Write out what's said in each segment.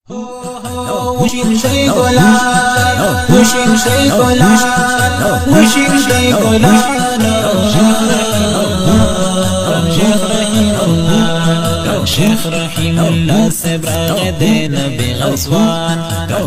Wishing day Golan, wishing day Golan, wishing day شيخ رحيم الله سبراغ دين بغزوان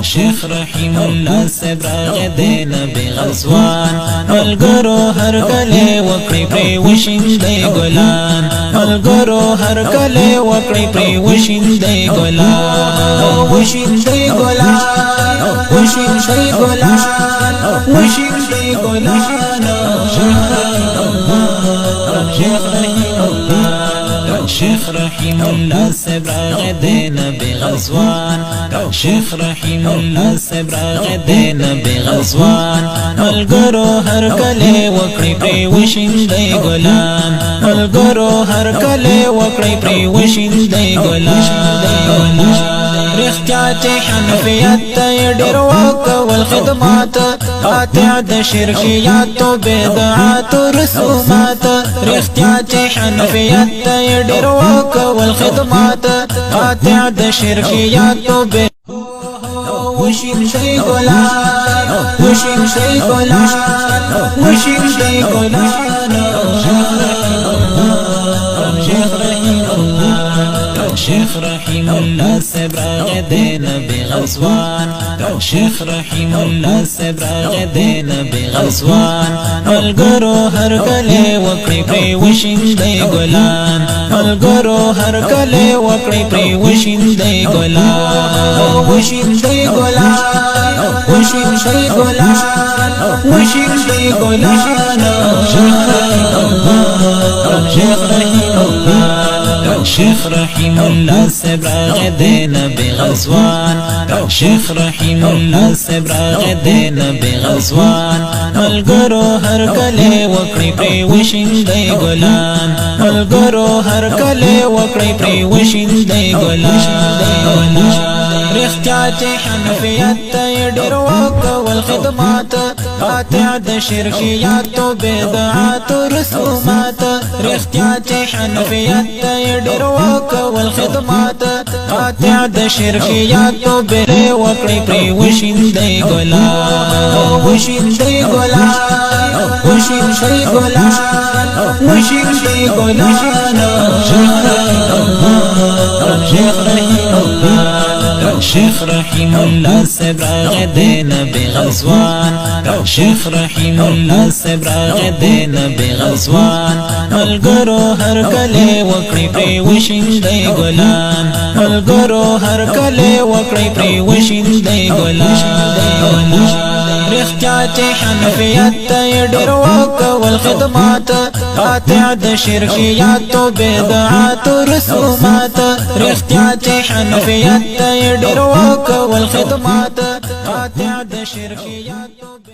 شيخ رحيم الله سبراغ دين بغزوان ملګرو هر کله وکړي پری وشین دی ګلان ملګرو هر کله وکړي پری وشین دی ګلان وشین دی ګلان وشین دی ګلان وشین دی ګلان شيخ رحيم الله سبراغ دين بغزوان شيخ رحيم الله سبراغ دين بغزوان ملګرو هر کله وکړي پری وشین دی ګلان ملګرو هر کله وکړي پری وشین دی ګلان رختیات حنفیت ډیر وکول خدمات قاطع د شرکیات او بدعات رسومات رختیات حنفیت ډیر وکول خدمات قاطع د شرکیات او وشین شي ګلان وشین شي ګلان وشین شي ګلان شيخ رحيم الله سبراغ دين بغزوان شيخ رحيم الله سبراغ دين بغزوان ملګرو هر کله وکړي پری وشین دی ګلان ملګرو هر کله وکړي پری وشین دی ګلان وشین دی ګلان وشین دی ګلان وشین دی ګلان شيخ رحيم الله سبراغ دين بغزوان شيخ رحيم الله سبراغ دين بغزوان ملګرو هر کله وکړي پری وشین دی ګلان ملګرو هر کله وکړي پری وشین دی ګلان رختیات حنفیت ډیر وکول خدمات قاطع د شرکیات او بدعات رسومات رختیات حنفیت ډیر وکول خدمات قاطع د شرکیات او بدعات وکړي پری وشین دی ګلان وشین دی ګلان وشین دی ګلان وشین دی ګلان شيخ رحيم الله سبراغ دين بغزوان شيخ رحيم الله سبراغ دين بغزوان ملګرو هر کله وکړي پری وشین دی ګلان ملګرو هر کله وکړي پری وشین دی ګلان رختیات حنفیت ډیر وکول خدمات قاطع د شرکیات او بدعات رسومات رختیات حنفیت ډیر وکول خدمات قاطع د شرکیات